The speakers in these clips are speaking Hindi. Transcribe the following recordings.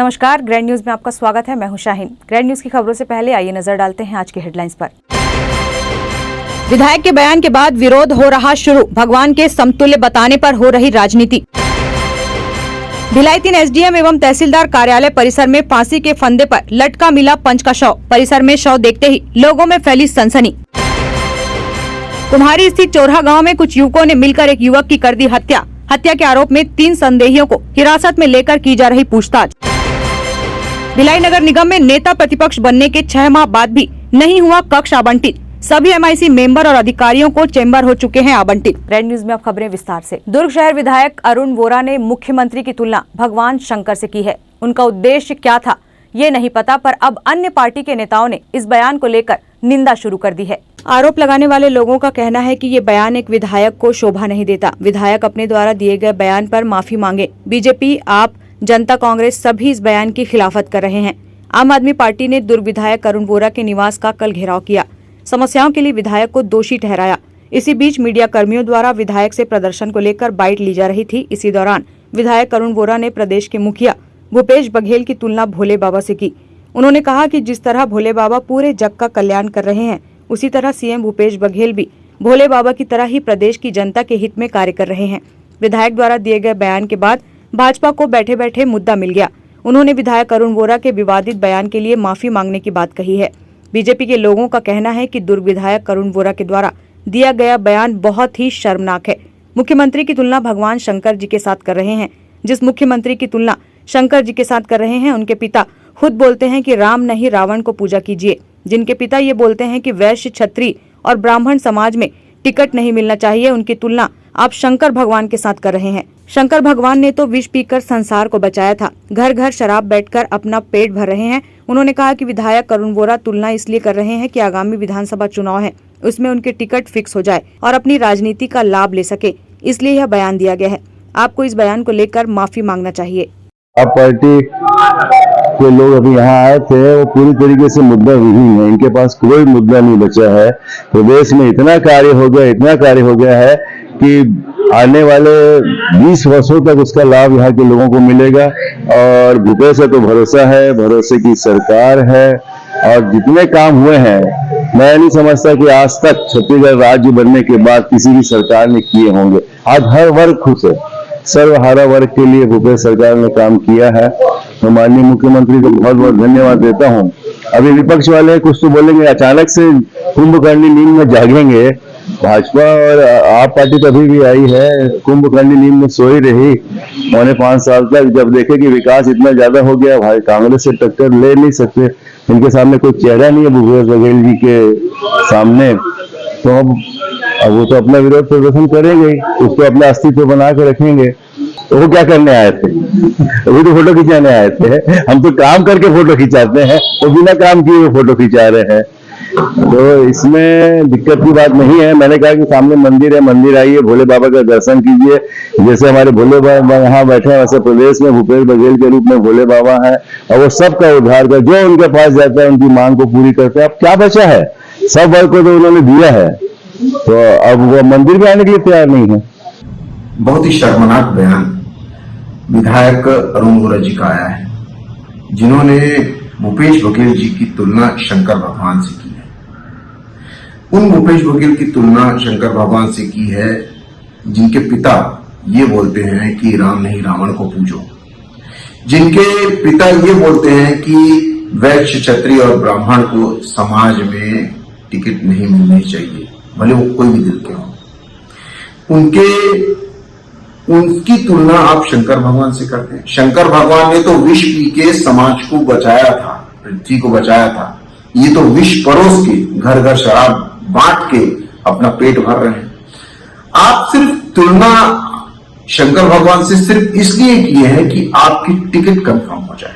नमस्कार, ग्रैंड न्यूज में आपका स्वागत है। मैं हूं शाहीन। ग्रैंड न्यूज की खबरों से पहले आइए नजर डालते हैं आज की हेडलाइंस पर। विधायक के बयान के बाद विरोध हो रहा शुरू, भगवान के समतुल्य बताने पर हो रही राजनीति। भिलाई 3 एसडीएम एवं तहसीलदार कार्यालय परिसर में फांसी के फंदे पर लटका मिला पंच का शव। परिसर में शव देखते ही लोगों में फैली सनसनी। कुम्हारी स्थित चोरहा गांव में कुछ युवकों ने मिलकर एक युवक की कर दी हत्या। हत्या के आरोप में 3 संदेहियों को हिरासत में लेकर की जा रही पूछताछ। भिलाई नगर निगम में नेता प्रतिपक्ष बनने के 6 माह बाद भी नहीं हुआ कक्ष आवंटित। सभी एमआईसी मेंबर और अधिकारियों को चेंबर हो चुके हैं आवंटित। रेड न्यूज में अब खबरें विस्तार से। दुर्ग शहर विधायक अरुण वोरा ने मुख्यमंत्री की तुलना भगवान शंकर से की है। उनका उद्देश्य क्या था ये नहीं पता, पर अब अन्य पार्टी के नेताओं ने इस बयान को लेकर निंदा शुरू कर दी है। आरोप लगाने वाले लोगों का कहना है कि ये बयान एक विधायक को शोभा नहीं देता। विधायक अपने द्वारा दिए गए बयान पर माफी मांगे। बीजेपी, आप, जनता कांग्रेस सभी इस बयान की खिलाफत कर रहे हैं। आम आदमी पार्टी ने दुर्ग विधायक अरुण वोरा के निवास का कल घेराव किया। समस्याओं के लिए विधायक को दोषी ठहराया। इसी बीच मीडिया कर्मियों द्वारा विधायक से प्रदर्शन को लेकर बाइट ली जा रही थी। इसी दौरान विधायक अरुण वोरा ने प्रदेश के मुखिया भूपेश बघेल की तुलना भोले बाबा से की। उन्होंने कहा कि जिस तरह भोले बाबा पूरे जग का कल्याण कर रहे हैं, उसी तरह सीएम भूपेश बघेल भी भोले बाबा की तरह ही प्रदेश की जनता के हित में कार्य कर रहे हैं। विधायक द्वारा दिए गए बयान के बाद भाजपा को बैठे बैठे मुद्दा मिल गया। उन्होंने विधायक अरुण वोरा के विवादित बयान के लिए माफी मांगने की बात कही है। बीजेपी के लोगों का कहना है कि दुर्ग विधायक अरुण वोरा के द्वारा दिया गया बयान बहुत ही शर्मनाक है। मुख्यमंत्री की तुलना भगवान शंकर जी के साथ कर रहे हैं। जिस मुख्यमंत्री की तुलना शंकर जी के साथ कर रहे हैं, उनके पिता खुद बोलते हैं कि राम नहीं रावण को पूजा कीजिए। जिनके पिता ये बोलते हैं कि वैश्य, क्षत्रिय और ब्राह्मण समाज में टिकट नहीं मिलना चाहिए, उनकी तुलना आप शंकर भगवान के साथ कर रहे हैं। शंकर भगवान ने तो विष पीकर संसार को बचाया था। घर घर शराब बैठकर अपना पेट भर रहे हैं। उन्होंने कहा कि विधायक अरुण वोरा तुलना इसलिए कर रहे हैं कि आगामी विधानसभा चुनाव है, उसमें उनके टिकट फिक्स हो जाए और अपनी राजनीति का लाभ ले सके, इसलिए यह बयान दिया गया है। आपको इस बयान को लेकर माफी मांगना चाहिए। आप पार्टी के लोग अभी यहाँ आए थे, वो पूरी तरीके से मुद्दा विहीन है। इनके पास कोई मुद्दा नहीं बचा है। प्रदेश में इतना कार्य हो गया है कि आने वाले 20 वर्षों तक उसका लाभ यहाँ के लोगों को मिलेगा। और भूपेश से तो भरोसा है, भरोसे की सरकार है। और जितने काम हुए हैं, मैं नहीं समझता कि आज तक छत्तीसगढ़ राज्य बनने के बाद किसी भी सरकार ने किए होंगे। आज हर वर्ग खुश है। सर्वहारा वर्ग के लिए भूपेश सरकार ने काम किया है। तो माननीय मुख्यमंत्री को बहुत बहुत धन्यवाद देता हूँ। अभी विपक्ष वाले कुछ तो बोलेंगे, अचानक से कुंभकर्णी नींद में जागेंगे। भाजपा और आप पार्टी तो अभी भी आई है, कुंभकर्णी नींद में सोई रही 5.5 साल तक। जब देखे कि विकास इतना ज्यादा हो गया, भाई कांग्रेस से टक्कर ले नहीं सकते, इनके सामने कोई चेहरा नहीं है भूपेश बघेल जी के सामने, तो अब वो तो अपना विरोध प्रदर्शन करेंगे, उसको अपना अस्तित्व बना के रखेंगे। तो वो क्या करने आए थे? वो तो फोटो खिंचाने आए थे। हम तो काम करके फोटो खिंचाते हैं, वो बिना काम किए फोटो खिंचा रहे हैं। तो इसमें दिक्कत की बात नहीं है। मैंने कहा कि सामने मंदिर है, मंदिर आइए, भोले बाबा का दर्शन कीजिए। जैसे हमारे भोले बाबा यहाँ बैठे हैं, वैसे प्रदेश में भूपेश बघेल के रूप में भोले बाबा है, और वो सबका उद्धार कर, जो उनके पास जाता है उनकी मांग को पूरी करते हैं। अब क्या बचा है? सब वर्ग को तो उन्होंने दिया है, तो अब वो मंदिर में आने के लिए तैयार नहीं है। बहुत ही शर्मनाक बयान विधायक अरुण वोरा जी का आया है, जिन्होंने भूपेश बघेल जी की तुलना शंकर भगवान से की है। उन भूपेश बघेल की तुलना शंकर भगवान से की है जिनके पिता ये बोलते हैं कि राम नहीं रावण को पूजो, जिनके पिता ये बोलते हैं कि वैश्य, क्षत्रिय और ब्राह्मण को समाज में टिकट नहीं मिलनी चाहिए, भले वो कोई भी दिल के हो। उनकी तुलना आप शंकर भगवान से करते हैं। शंकर भगवान ने तो विष पी के समाज को बचाया था, पृथ्वी को बचाया था। ये तो विष परोस के, घर घर शराब बांट के अपना पेट भर रहे हैं। आप सिर्फ तुलना शंकर भगवान से सिर्फ इसलिए किए हैं कि आपकी टिकट कंफर्म हो जाए,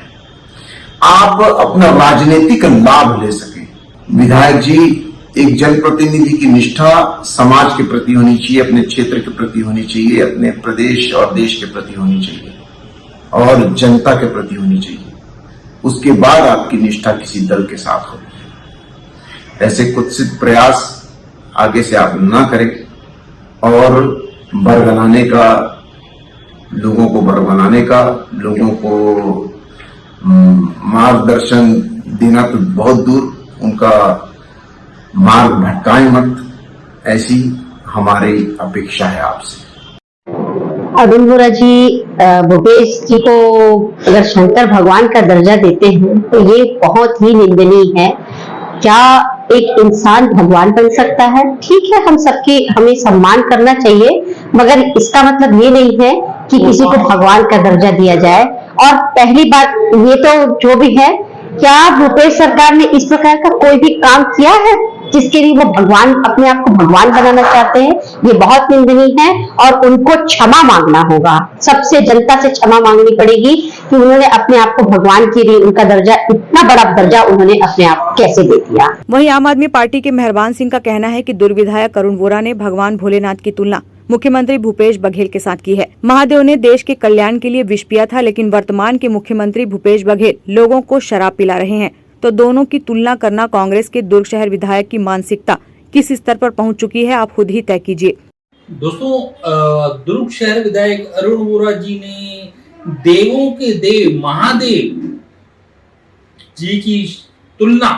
आप अपना राजनीतिक लाभ ले सकें। विधायक जी, एक जनप्रतिनिधि की निष्ठा समाज के प्रति होनी चाहिए, अपने क्षेत्र के प्रति होनी चाहिए, अपने प्रदेश और देश के प्रति होनी चाहिए, और जनता के प्रति होनी चाहिए। उसके बाद आपकी निष्ठा किसी दल के साथ होगी। ऐसे कुत्सित प्रयास आगे से आप ना करें, और बरगलाने का, लोगों को बरगलाने का, लोगों को मार्गदर्शन देना तो बहुत दूर, उनका मार्ग भटकाए मत, ऐसी हमारी अपेक्षा है आपसे। अरुण वोरा जी भूपेश जी को अगर शंकर भगवान का दर्जा देते हैं तो ये बहुत ही निंदनीय है। क्या एक इंसान भगवान बन सकता है? ठीक है, हमें सम्मान करना चाहिए, मगर इसका मतलब ये नहीं है कि किसी को भगवान का दर्जा दिया जाए। और पहली बात ये तो जो भी है, क्या भूपेश सरकार ने इस प्रकार का कोई भी काम किया है जिसके लिए वो भगवान अपने आप को भगवान बनाना चाहते हैं? ये बहुत निंदनीय है और उनको क्षमा मांगना होगा। सबसे जनता से क्षमा मांगनी पड़ेगी कि उन्होंने अपने आप को भगवान के लिए उनका दर्जा, इतना बड़ा दर्जा उन्होंने अपने आप को कैसे दे दिया। वहीं आम आदमी पार्टी के मेहरबान सिंह का कहना है कि दुर्ग विधायक अरुण वोरा ने भगवान भोलेनाथ की तुलना मुख्यमंत्री भूपेश बघेल के साथ की है। महादेव ने देश के कल्याण के लिए विष पिया था, लेकिन वर्तमान के मुख्यमंत्री भूपेश बघेल लोगों को शराब पिला रहे हैं। तो दोनों की तुलना करना कांग्रेस के दुर्ग शहर विधायक की मानसिकता किस स्तर पर पहुंच चुकी है, आप खुद ही तय कीजिए। दोस्तों, दुर्ग शहर विधायक अरुण वोरा जी ने देवों के देव महादेव जी की तुलना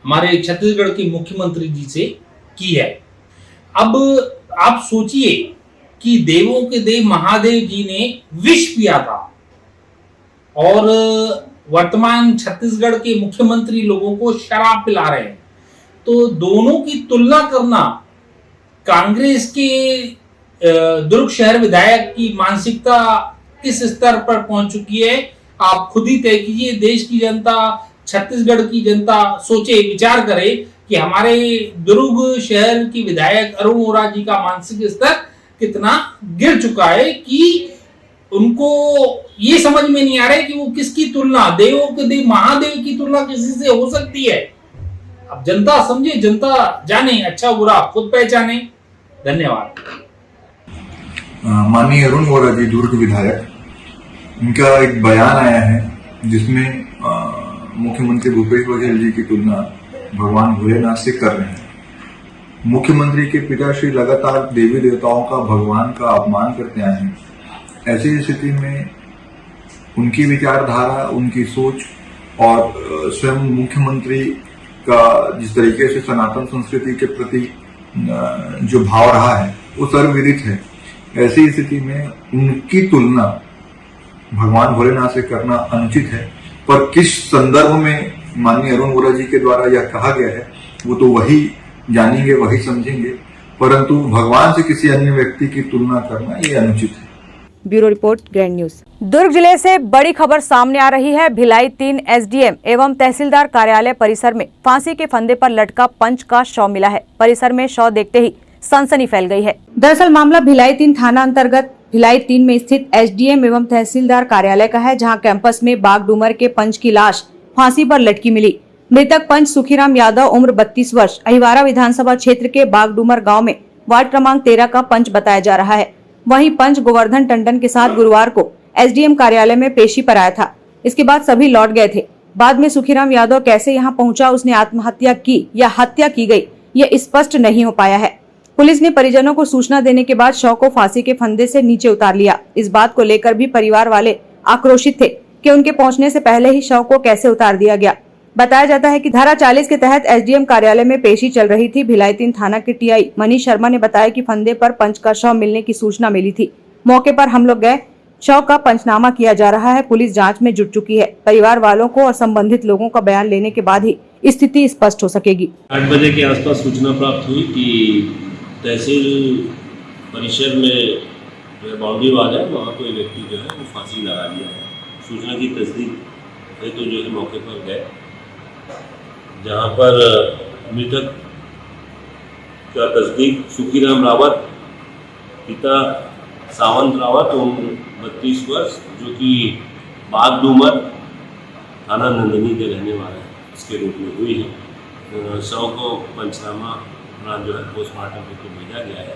हमारे छत्तीसगढ़ के मुख्यमंत्री जी से की है। अब आप सोचिए कि देवों के देव महादेव जी ने विष पिया था और वर्तमान छत्तीसगढ़ के मुख्यमंत्री लोगों को शराब पिला रहे हैं। तो दोनों की तुलना करना कांग्रेस के दुर्ग शहर विधायक की मानसिकता किस स्तर पर पहुंच चुकी है, आप खुद ही तय कीजिए। देश की जनता, छत्तीसगढ़ की जनता सोचे, विचार करे कि हमारे दुर्ग शहर की विधायक अरुण वोरा जी का मानसिक स्तर कितना गिर चुका है कि उनको ये समझ में नहीं आ रहा है कि वो किसकी तुलना, देवों के देव महादेव की तुलना किसी से हो सकती है। अब जनता समझे, जनता जाने, अच्छा बुरा खुद पहचाने। धन्यवाद। माननीय अरुण वोरा जी दुर्ग विधायक, इनका एक बयान आया है जिसमें मुख्यमंत्री भूपेश बघेल जी की तुलना भगवान भोलेनाथ से कर रहे हैं। मुख्यमंत्री के पिताश्री लगातार देवी देवताओं का, भगवान का अपमान करते आए हैं। ऐसी स्थिति में उनकी विचारधारा, उनकी सोच और स्वयं मुख्यमंत्री का जिस तरीके से सनातन संस्कृति के प्रति जो भाव रहा है वो सर्वविदित है। ऐसी स्थिति में उनकी तुलना भगवान भोलेनाथ से करना अनुचित है। पर किस संदर्भ में माननीय अरुण वोरा जी के द्वारा यह कहा गया है वो तो वही जानेंगे, वही समझेंगे, परंतु भगवान से किसी अन्य व्यक्ति की तुलना करना ये अनुचित है। Bureau report, grand news. Durg जिले से बड़ी खबर सामने आ रही है। भिलाई 3 एसडीएम एवं तहसीलदार कार्यालय परिसर में फांसी के फंदे पर लटका पंच का शव मिला है। परिसर में शव देखते ही सनसनी फैल गई है। दरअसल मामला भिलाई 3 थाना अंतर्गत भिलाई 3 में स्थित एसडीएम एवं तहसीलदार कार्यालय का है, जहां कैंपस में बागडूमर के पंच की लाश फांसी पर लटकी मिली। मृतक पंच सुखीराम यादव उम्र 32 वर्ष अहिवारा विधानसभा क्षेत्र के बागडूमर गांव में वार्ड क्रमांक 13 का पंच बताया जा रहा है। वहीं पंच गोवर्धन टंडन के साथ गुरुवार को एसडीएम कार्यालय में पेशी पर आया था। इसके बाद सभी लौट गए थे। बाद में सुखीराम यादव कैसे यहां पहुंचा, उसने आत्महत्या की या हत्या की गई, यह स्पष्ट नहीं हो पाया है। पुलिस ने परिजनों को सूचना देने के बाद शव को फांसी के फंदे से नीचे उतार लिया। इस बात को लेकर भी परिवार वाले आक्रोशित थे कि उनके पहुंचने से पहले ही शव को कैसे उतार दिया गया। बताया जाता है कि धारा 40 के तहत एसडीएम कार्यालय में पेशी चल रही थी। भिलाई 3 थाना के टीआई मनीष शर्मा ने बताया कि फंदे पर पंच का शव मिलने की सूचना मिली थी। मौके पर हम लोग गए। शव का पंचनामा किया जा रहा है। पुलिस जांच में जुट चुकी है। परिवार वालों को और संबंधित लोगों का बयान लेने के बाद ही स्थिति स्पष्ट हो सकेगी। 8 बजे के आसपास सूचना प्राप्त हुई कि तहसील परिसर में जो बाउंड्री वाल है वहाँ कोई व्यक्ति जो है वो फांसी लगा दिया है। सूचना की तस्दीक है तो जो है मौके पर गए, जहाँ पर मृतक का तस्दीक सुखीराम रावत, पिता सावंत रावत उम्र 32 वर्ष, जो कि बागडूमर थाना नंदनी के रहने वाले हैं, इसके रूप में हुई है। शव को पंचनामा जो है पोस्टमार्टम के लिए भेजा गया है।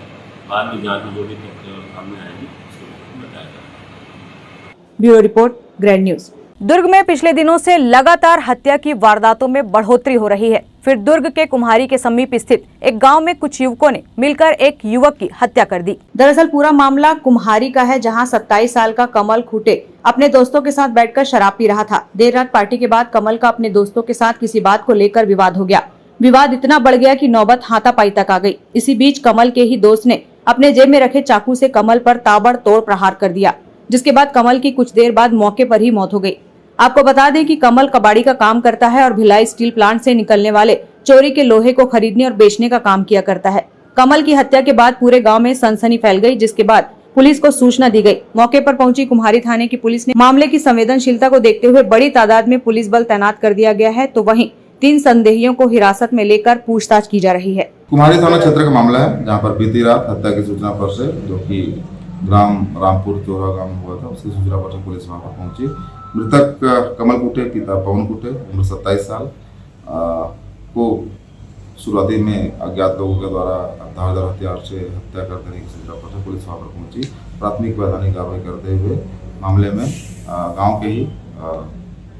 बाद में जांच में जो भी तथ्य सामने आएंगे उसके बारे में बताया जाएगा। Bureau report, grand news. Durg में पिछले दिनों से लगातार हत्या की वारदातों में बढ़ोतरी हो रही है। फिर दुर्ग के कुम्हारी के समीप स्थित एक गांव में कुछ युवकों ने मिलकर एक युवक की हत्या कर दी। दरअसल पूरा मामला कुम्हारी का है, जहां 27 साल का कमल खूटे अपने दोस्तों के साथ बैठकर शराब पी रहा था। देर रात पार्टी के बाद कमल का अपने दोस्तों के साथ किसी बात को लेकर विवाद हो गया। विवाद इतना बढ़ गया कि नौबत हाथापाई तक आ गई। इसी बीच कमल के ही दोस्त ने अपने जेब में रखे चाकू से कमल पर ताबड़तोड़ प्रहार कर दिया, जिसके बाद कमल की कुछ देर बाद मौके पर ही मौत हो गई। आपको बता दें कि कमल कबाड़ी का काम करता है और भिलाई स्टील प्लांट से निकलने वाले चोरी के लोहे को खरीदने और बेचने का काम किया करता है। कमल की हत्या के बाद पूरे गांव में सनसनी फैल गई, जिसके बाद पुलिस को सूचना दी गई। मौके पर पहुंची कुम्हारी थाने की पुलिस ने मामले की संवेदनशीलता को देखते हुए बड़ी तादाद में पुलिस बल तैनात कर दिया गया है, तो वहीं 3 संदेहियों को हिरासत में लेकर पूछताछ की जा रही है। कुम्हारी थाना क्षेत्र का मामला है, जहां पर बीती रात हत्या की सूचना पर से, जो कि ग्राम रामपुर चोरा गांव में हुआ था, उसकी सूचना पर से पुलिस वहां पर पहुंची। मृतक कमल कुटे पिता पवन कुटे उम्र 27 साल को शुरुआती में अज्ञात लोगों के द्वारा धारदार हथियार से हत्या कर देने की सूचना पर से पुलिस वहां पर पहुंची। प्राथमिक वैधानिक कार्रवाई करते हुए मामले में गांव के ही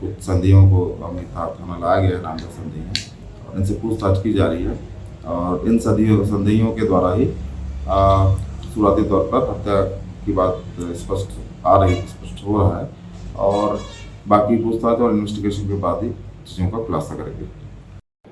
कुछ संदेहियों को अपनी थाना लाया गया है, नामजद संदेही हैं, और इनसे पूछताछ की जा रही है। और इन संदेहियों के द्वारा ही शुरुआती तौर पर हत्या की बात स्पष्ट हो रहा है, और बाकी पूछताछ और इन्वेस्टिगेशन के बाद ही चीजों का खुलासा करेंगे।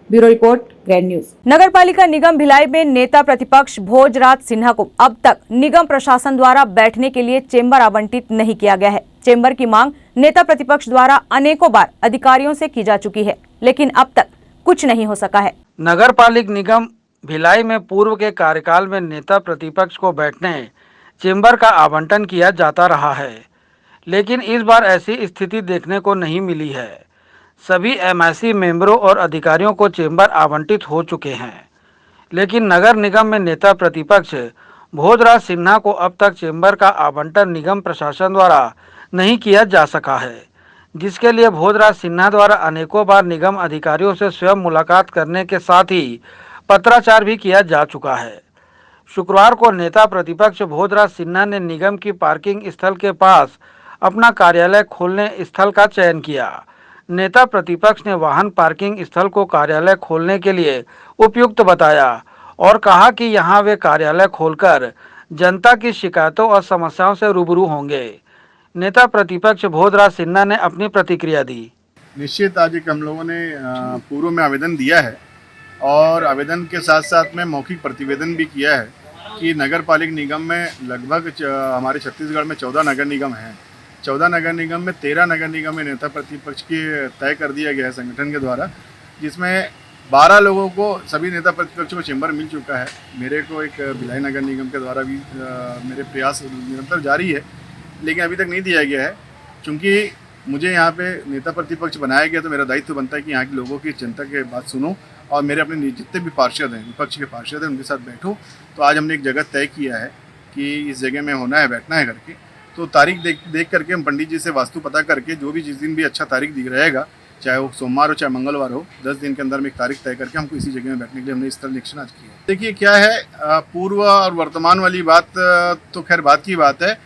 Bureau report, grand news. नगर पालिका निगम भिलाई में नेता प्रतिपक्ष भोजराज सिन्हा को अब तक निगम प्रशासन द्वारा बैठने के लिए चेंबर आवंटित नहीं किया गया है। चेंबर की मांग नेता प्रतिपक्ष द्वारा अनेकों बार अधिकारियों से की जा चुकी है, लेकिन अब तक कुछ नहीं हो सका है। नगर पालिक निगम भिलाई में पूर्व के कार्यकाल में नेता प्रतिपक्ष को बैठने चेंबर का आवंटन किया जाता रहा है, लेकिन इस बार ऐसी स्थिति देखने को नहीं मिली है। सभी एमआईसी मेंबरों और अधिकारियों को चेंबर आवंटित हो चुके हैं, लेकिन नगर निगम में नेता प्रतिपक्ष भोजराज सिन्हा को अब तक चेंबर का आवंटन निगम प्रशासन द्वारा नहीं किया जा सका है, जिसके लिए भोजराज सिन्हा द्वारा अनेकों बार निगम अधिकारियों से स्वयं मुलाकात करने के साथ ही पत्राचार भी किया जा चुका है। शुक्रवार को नेता प्रतिपक्ष भोजराज सिन्हा ने निगम की पार्किंग स्थल के पास अपना कार्यालय खोलने स्थल का चयन किया। नेता प्रतिपक्ष ने वाहन पार्किंग स्थल को कार्यालय खोलने के लिए उपयुक्त बताया और कहा कि यहां वे कार्यालय खोलकर जनता की शिकायतों और समस्याओं से रूबरू होंगे। नेता प्रतिपक्ष भोजराज सिन्हा ने अपनी प्रतिक्रिया दी। निश्चित आज एक हम लोगों ने पूर्व में आवेदन दिया है, और आवेदन के साथ साथ में मौखिक प्रतिवेदन भी किया है कि नगर पालिक निगम में लगभग हमारे छत्तीसगढ़ में 14 नगर निगम हैं। 14 नगर निगम में 13 नगर निगम में नेता प्रतिपक्ष की तय कर दिया गया है संगठन के द्वारा, जिसमें 12 लोगों को सभी नेता प्रतिपक्षों को चेंबर मिल चुका है। मेरे को एक भिलाई नगर निगम के द्वारा भी मेरे प्रयास निरंतर जारी है, लेकिन अभी तक नहीं दिया गया है। क्योंकि मुझे यहाँ पे नेता प्रतिपक्ष बनाया गया, तो मेरा दायित्व बनता है कि यहाँ के लोगों की जनता के बात सुनो और मेरे अपने जितने भी पार्षद हैं, विपक्ष के पार्षद हैं, उनके साथ बैठो। तो आज हमने एक जगह तय किया है कि इस जगह में होना है, बैठना है करके। तो तारीख देख करके हम पंडित जी से वास्तु पता करके जो भी जिस दिन भी अच्छा तारीख दिख रहेगा, चाहे वो सोमवार हो चाहे मंगलवार हो, 10 दिन के अंदर में एक तारीख तय करके हमको इसी जगह में बैठने के लिए हमने स्थल निरीक्षण आज किया। देखिए क्या है, पूर्व और वर्तमान वाली बात तो खैर बात की बात है।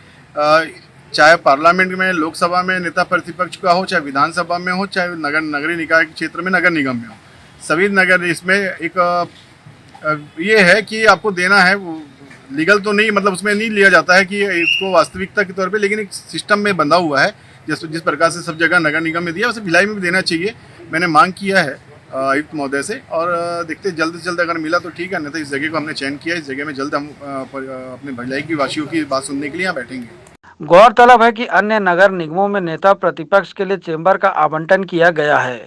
चाहे पार्लियामेंट में, लोकसभा में नेता प्रतिपक्ष का हो, चाहे विधानसभा में हो, चाहे नगरीय निकाय के क्षेत्र में नगर निगम में हो, सभी नगर इसमें एक ये है कि आपको देना है। लीगल तो नहीं, मतलब उसमें नहीं लिया जाता है कि इसको वास्तविकता के तौर पे, लेकिन एक सिस्टम में बंधा हुआ है। जिस प्रकार से सब जगह नगर निगम में दिया, वैसे भिलाई में भी देना चाहिए। मैंने मांग किया है आयुक्त महोदय से, और देखते जल्द से जल्द अगर मिला तो ठीक है, नहीं तो इस जगह को हमने चयन किया। इस जगह में जल्द हम अपने भिलाई की वासियों की बात सुनने के लिए यहाँ बैठेंगे। गौरतलब है कि अन्य नगर निगमों में नेता प्रतिपक्ष के लिए चेंबर का आवंटन किया गया है।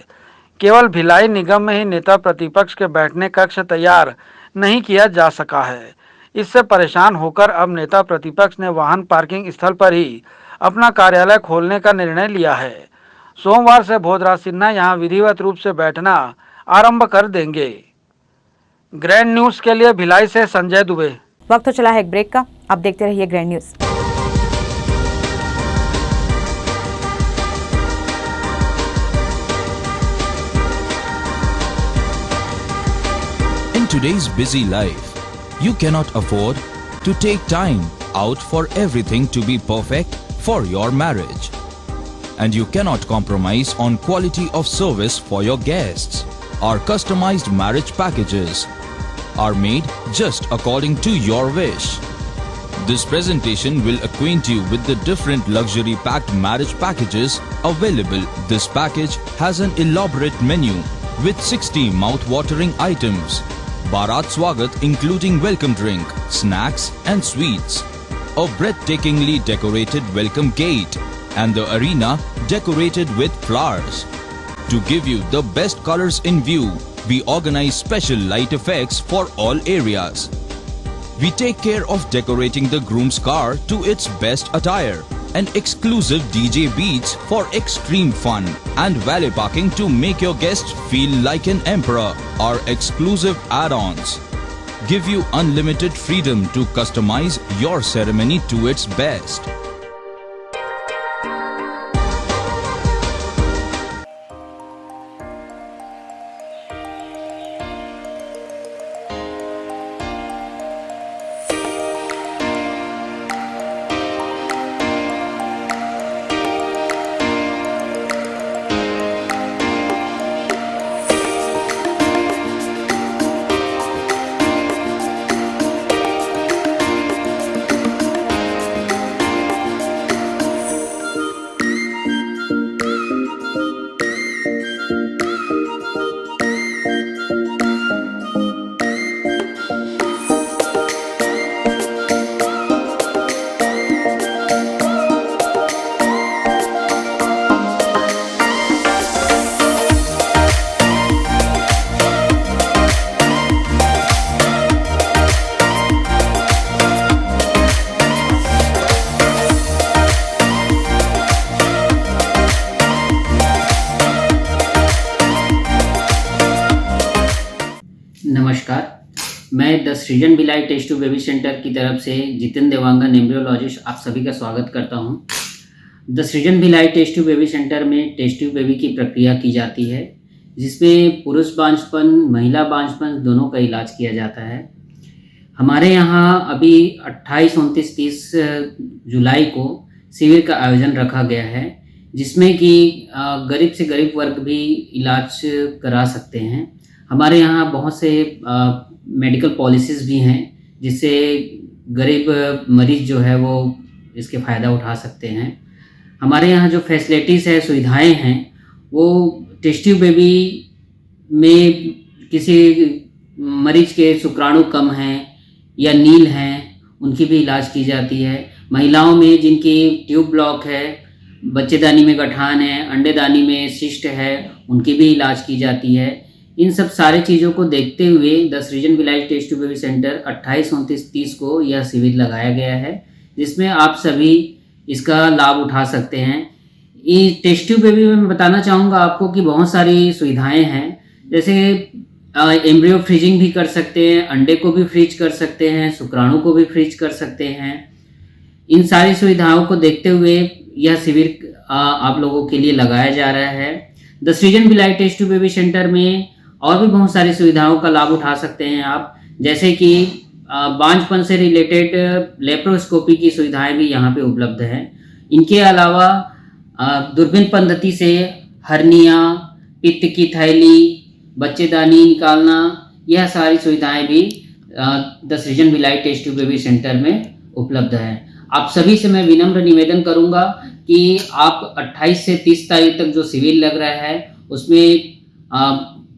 केवल भिलाई निगम में ही नेता प्रतिपक्ष के बैठने कक्ष तैयार नहीं किया जा सका है। इससे परेशान होकर अब नेता प्रतिपक्ष ने वाहन पार्किंग स्थल पर ही अपना कार्यालय खोलने का निर्णय लिया है। सोमवार से भोजराज सिन्हा यहां विधिवत रूप से बैठना आरंभ कर देंगे। ग्रैंड न्यूज के लिए भिलाई से संजय दुबे। वक्त तो चला है एक ब्रेक का, आप देखते रहिए grand news. In today's busy life, you cannot afford to take time out for everything to be perfect for your marriage. and you cannot compromise on quality of service for your guests. Our customized marriage packages are made just according to your wish. This presentation will acquaint you with the different luxury packed marriage packages available. This package has an elaborate menu with 60 mouth-watering items. Bharat Swagat including welcome drink, snacks and sweets. A breathtakingly decorated welcome gate and the arena decorated with flowers. To give you the best colors in view, we organize special light effects for all areas. We take care of decorating the groom's car to its best attire and exclusive DJ beats for extreme fun and valet parking to make your guests feel like an emperor. Our exclusive add-ons give you unlimited freedom to customize your ceremony to its best. नमस्कार, मैं the Srijan Bhilai test tube baby centre की तरफ से जितेंद्र देवांगन एम्ब्रियोलॉजिस्ट आप सभी का स्वागत करता हूं। The Srijan Bhilai test tube baby centre में टेस्ट ट्यूब बेबी की प्रक्रिया की जाती है, जिसमें पुरुष बांझपन, महिला बांझपन दोनों का इलाज किया जाता है। हमारे यहाँ अभी 28, 29, 30 जुलाई को शिविर का आयोजन रखा गया है, जिसमें कि गरीब से गरीब वर्ग भी इलाज करा सकते हैं। हमारे यहाँ बहुत से मेडिकल पॉलिसीज़ भी हैं, जिससे गरीब मरीज जो है वो इसके फ़ायदा उठा सकते हैं। हमारे यहाँ जो फैसिलिटीज़ है, सुविधाएं हैं, वो टेस्ट ट्यूब बेबी में किसी मरीज के शुक्राणु कम हैं या नील हैं, उनकी भी इलाज की जाती है। महिलाओं में जिनकी ट्यूब ब्लॉक है, बच्चेदानी में गठान है, अंडेदानी में सिस्ट है, उनकी भी इलाज की जाती है। इन सब सारे चीज़ों को देखते हुए the Srijan Bhilai test tube baby centre 28, 29, 30 को यह शिविर लगाया गया है, जिसमें आप सभी इसका लाभ उठा सकते हैं। इस टेस्ट ट्यूब बेबी में मैं बताना चाहूँगा आपको कि बहुत सारी सुविधाएं हैं, जैसे एम्ब्रियो फ्रीजिंग भी कर सकते हैं, अंडे को भी फ्रीज कर सकते हैं, शुक्राणु को भी फ्रीज कर सकते हैं। इन सारी सुविधाओं को देखते हुए यह शिविर आप लोगों के लिए लगाया जा रहा है। The Srijan Bhilai test tube baby centre में और भी बहुत सारी सुविधाओं का लाभ उठा सकते हैं आप, जैसे कि बांझपन से रिलेटेड लेप्रोस्कोपी की सुविधाएं भी यहाँ पे उपलब्ध हैं। इनके अलावा दूरबीन पद्धति से हर्निया, पित्त की थैली, बच्चेदानी निकालना, यह सारी सुविधाएं भी the Srijan Bhilai test tube baby centre में उपलब्ध है। आप सभी से मैं विनम्र निवेदन करूंगा कि आप 28 से 30 तारीख तक जो शिविर लग रहा है, उसमें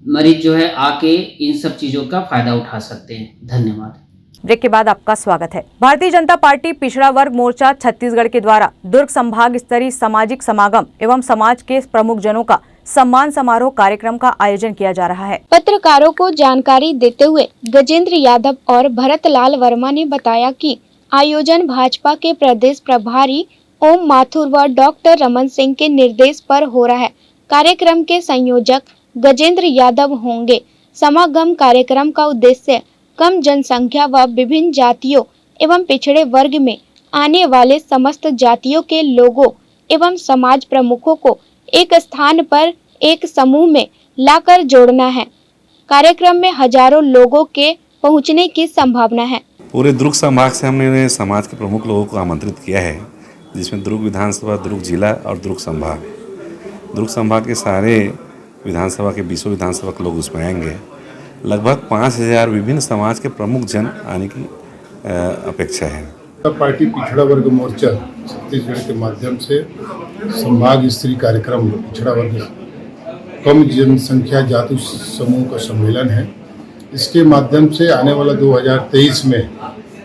मरीज जो है आके इन सब चीजों का फायदा उठा सकते हैं। धन्यवाद। ब्रेक के बाद आपका स्वागत है। भारतीय जनता पार्टी पिछड़ा वर्ग मोर्चा छत्तीसगढ़ के द्वारा दुर्ग संभाग स्तरीय सामाजिक समागम एवं समाज के प्रमुख जनों का सम्मान समारोह कार्यक्रम का आयोजन किया जा रहा है। पत्रकारों को जानकारी देते हुए गजेंद्र यादव और भरत लाल वर्मा ने बताया कि आयोजन भाजपा के प्रदेश प्रभारी ओम माथुर व डॉक्टर रमन सिंह के निर्देश पर हो रहा है। कार्यक्रम के संयोजक गजेंद्र यादव होंगे। समागम कार्यक्रम का उद्देश्य कम जनसंख्या व विभिन्न जातियों एवं पिछड़े वर्ग में आने वाले समस्त जातियों के लोगों एवं समाज प्रमुखों को एक स्थान पर एक समूह में लाकर जोड़ना है। कार्यक्रम में हजारों लोगों के पहुंचने की संभावना है। पूरे दुर्ग संभाग से हमने समाज के प्रमुख लोगों को आमंत्रित किया है जिसमें दुर्ग विधानसभा, दुर्ग जिला और दुर्ग संभाग। दुर्ग संभाग के सारे विधानसभा के 20 विधानसभा के लोग उसमें आएंगे। लगभग 5000 विभिन्न समाज के प्रमुख जन आने की अपेक्षा है। पार्टी पिछड़ा वर्ग मोर्चा छत्तीसगढ़ के माध्यम से संभाग स्तरीय कार्यक्रम पिछड़ा वर्ग कम जनसंख्या जाति समूह का सम्मेलन है। इसके माध्यम से आने वाला 2023 में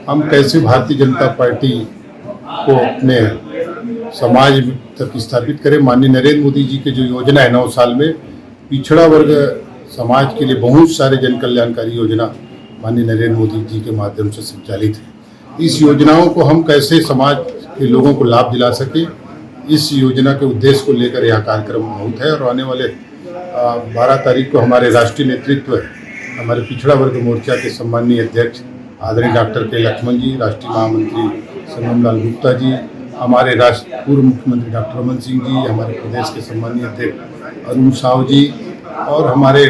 हम कैसे भारतीय जनता पार्टी को अपने समाज तक स्थापित करें। माननीय नरेंद्र मोदी जी की जो योजना है 9 साल में पिछड़ा वर्ग समाज के लिए बहुत सारे जन कल्याणकारी योजना माननीय नरेंद्र मोदी जी के माध्यम से संचालित है। इस योजनाओं को हम कैसे समाज के लोगों को लाभ दिला सके, इस योजना के उद्देश्य को लेकर यह कार्यक्रम बहुत है। और आने वाले 12 तारीख को हमारे राष्ट्रीय नेतृत्व, हमारे पिछड़ा वर्ग मोर्चा के सम्माननीय अध्यक्ष आदरणीय डॉक्टर के लक्ष्मण जी, राष्ट्रीय महामंत्री संगम लाल गुप्ता जी, हमारे पूर्व मुख्यमंत्री डॉक्टर रमन सिंह जी, हमारे प्रदेश के सम्माननीय अध्यक्ष अरुण साव जी और हमारे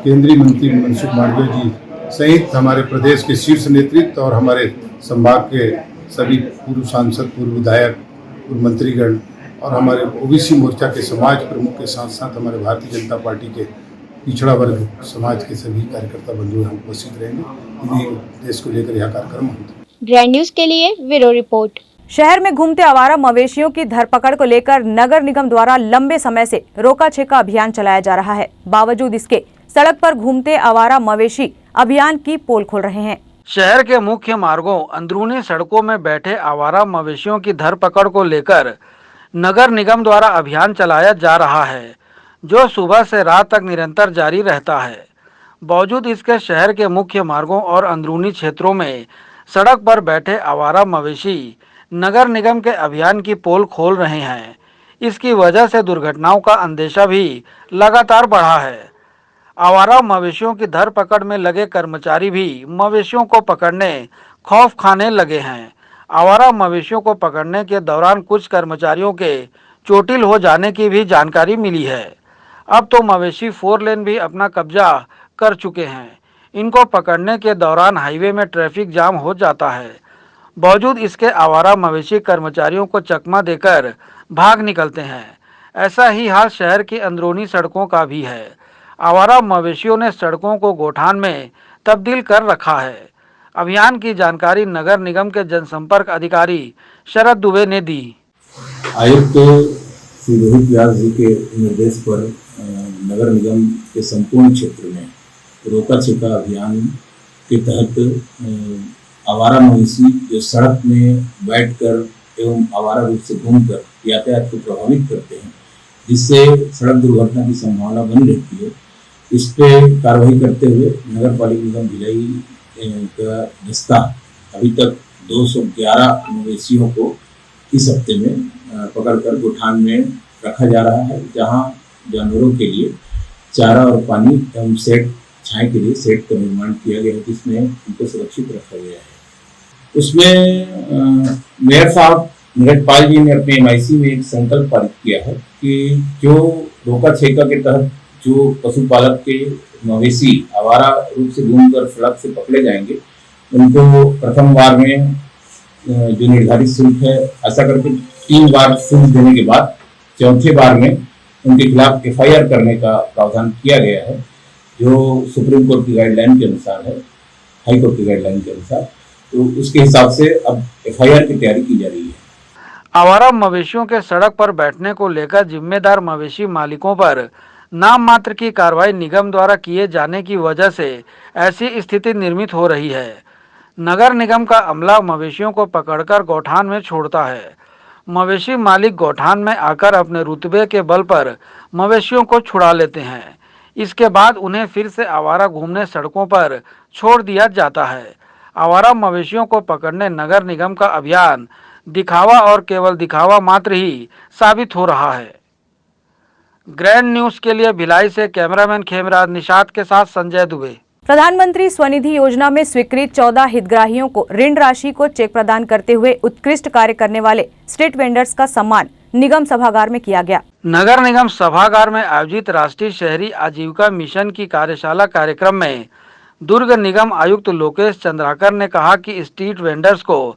केंद्रीय मंत्री मनसुख मांडविया जी सहित हमारे प्रदेश के शीर्ष नेतृत्व और हमारे संभाग के सभी पूर्व सांसद, पूर्व विधायक, पूर्व मंत्रीगण और हमारे ओबीसी मोर्चा के समाज प्रमुख के साथ साथ हमारे भारतीय जनता पार्टी के पिछड़ा वर्ग समाज के सभी कार्यकर्ता बंधु यहाँ उपस्थित रहेंगे। इन्हीं देश को लेकर यह कार्यक्रम होता है। ग्रैंड न्यूज के लिए ब्यूरो रिपोर्ट। शहर में घूमते आवारा मवेशियों की धरपकड़ को लेकर नगर निगम द्वारा लंबे समय से रोका छेका अभियान चलाया जा रहा है। बावजूद इसके सड़क पर घूमते आवारा मवेशी अभियान की पोल खोल रहे हैं। शहर के मुख्य मार्गों, अंदरूनी सड़कों में बैठे आवारा मवेशियों की धरपकड़ को लेकर नगर निगम द्वारा अभियान चलाया जा रहा है, जो सुबह से रात तक निरंतर जारी रहता है। बावजूद इसके शहर के मुख्य मार्गों और अंदरूनी क्षेत्रों में सड़क पर बैठे आवारा मवेशी नगर निगम के अभियान की पोल खोल रहे हैं। इसकी वजह से दुर्घटनाओं का अंदेशा भी लगातार बढ़ा है। आवारा मवेशियों की धरपकड़ में लगे कर्मचारी भी मवेशियों को पकड़ने खौफ खाने लगे हैं। आवारा मवेशियों को पकड़ने के दौरान कुछ कर्मचारियों के चोटिल हो जाने की भी जानकारी मिली है। अब तो मवेशी 4 लेन भी अपना कब्जा कर चुके हैं। इनको पकड़ने के दौरान हाईवे में ट्रैफिक जाम हो जाता है। बावजूद इसके आवारा मवेशी कर्मचारियों को चकमा देकर भाग निकलते हैं। ऐसा ही हाल शहर की अंदरूनी सड़कों का भी है। आवारा मवेशियों ने सड़कों को गोठान में तब्दील कर रखा है। अभियान की जानकारी नगर निगम के जनसंपर्क अधिकारी शरद दुबे ने दी। आयुक्त श्री रोहित व्यास जी के निर्देश पर नगर निगम के संपूर्ण क्षेत्र में रोका छेका अभियान के तहत आवारा मवेशी जो सड़क में बैठकर एवं आवारा रूप से घूमकर यातायात को प्रभावित करते हैं, जिससे सड़क दुर्घटना की संभावना बनी रहती है, इस पे कार्रवाई करते हुए नगर पालिका निगम भिलाई का दस्ता अभी तक 211 मवेशियों को इस हफ्ते में पकड़कर गोठान में रखा जा रहा है, जहां जानवरों के लिए चारा और पानी एवं सेट छाए के लिए सेट का निर्माण किया गया है, जिसमें उनको सुरक्षित रखा गया है। उसमें मेयर साहब नीरज पाल जी ने अपने MIC में एक संकल्प पारित किया है कि जो रोका छेका के तहत जो पशुपालक के मवेशी आवारा रूप से घूमकर सड़क से पकड़े जाएंगे, उनको प्रथम बार में जो निर्धारित शुल्क है, ऐसा करके 3 बार शुल्क देने के बाद चौथे बार में उनके खिलाफ FIR करने का प्रावधान किया गया है, जो सुप्रीम कोर्ट की गाइडलाइन के अनुसार है, हाई कोर्ट की गाइडलाइन के अनुसार। तो उसके हिसाब से अब FIR की तैयारी की जा रही है। आवारा मवेशियों के सड़क पर बैठने को लेकर जिम्मेदार मवेशी मालिकों पर नाम मात्र की कार्रवाई निगम द्वारा किए जाने की वजह से ऐसी स्थिति निर्मित हो रही है। नगर निगम का अमला मवेशियों को पकड़कर गौठान में छोड़ता है। मवेशी मालिक गौठान में आकर अपने रुतबे के बल पर मवेशियों को छुड़ा लेते हैं। इसके बाद उन्हें फिर से आवारा घूमने सड़कों पर छोड़ दिया जाता है। आवारा मवेशियों को पकड़ने नगर निगम का अभियान दिखावा और केवल दिखावा मात्र ही साबित हो रहा है। ग्रैंड न्यूज के लिए भिलाई से कैमरामैन खेमराज निषाद के साथ संजय दुबे। प्रधानमंत्री स्वनिधि योजना में स्वीकृत 14 हितग्राहियों को ऋण राशि को चेक प्रदान करते हुए उत्कृष्ट कार्य करने वाले स्ट्रीट वेंडर्स का सम्मान निगम सभागार में किया गया। नगर निगम सभागार में आयोजित राष्ट्रीय शहरी आजीविका मिशन की कार्यशाला कार्यक्रम में दुर्ग निगम आयुक्त लोकेश चंद्राकर ने कहा कि स्ट्रीट वेंडर्स को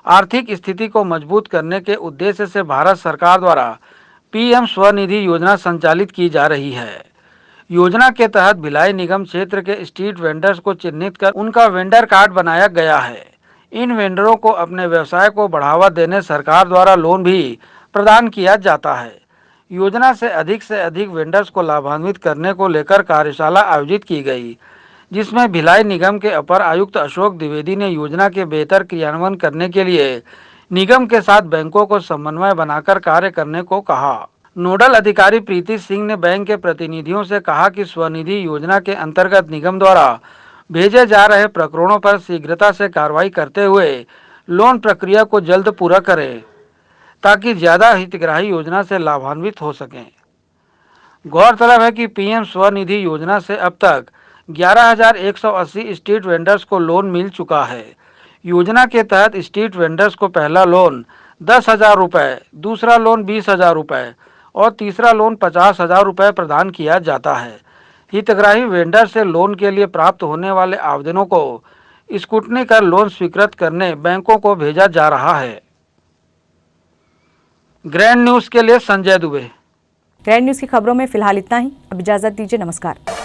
आर्थिक स्थिति को मजबूत करने के उद्देश्य से भारत सरकार द्वारा पीएम स्वनिधि योजना संचालित की जा रही है। योजना के तहत भिलाई निगम क्षेत्र के स्ट्रीट वेंडर्स को चिन्हित कर उनका वेंडर कार्ड बनाया गया है। इन वेंडरों को अपने व्यवसाय को बढ़ावा देने सरकार द्वारा लोन भी प्रदान किया जाता है। योजना से अधिक वेंडर्स को लाभान्वित करने को लेकर कार्यशाला आयोजित की गई, जिसमें भिलाई निगम के अपर आयुक्त अशोक द्विवेदी ने योजना के बेहतर क्रियान्वयन करने के लिए निगम के साथ बैंकों को समन्वय बनाकर कार्य करने को कहा। नोडल अधिकारी प्रीति सिंह ने बैंक के प्रतिनिधियों से कहा कि स्वनिधि योजना के अंतर्गत निगम द्वारा भेजे जा रहे प्रकरणों पर शीघ्रता से कार्रवाई करते हुए लोन प्रक्रिया को जल्द पूरा करें, ताकि ज्यादा हितग्राही योजना से लाभान्वित हो सकें। गौरतलब है कि पीएम स्वनिधि योजना से अब तक 11,180 स्ट्रीट वेंडर्स को लोन मिल चुका है। योजना के तहत स्ट्रीट वेंडर्स को पहला लोन 10,000 रुपये, दूसरा लोन 20,000 रुपये और तीसरा लोन 50,000 रुपये प्रदान किया जाता है। हितग्राही वेंडर से लोन के लिए प्राप्त होने वाले आवेदनों को स्क्रूटनी कर लोन स्वीकृत करने बैंकों को भेजा जा रहा है। ग्रैंड न्यूज के लिए संजय दुबे। ग्रैंड न्यूज की खबरों में फिलहाल इतना ही। अब इजाजत दीजिए। नमस्कार।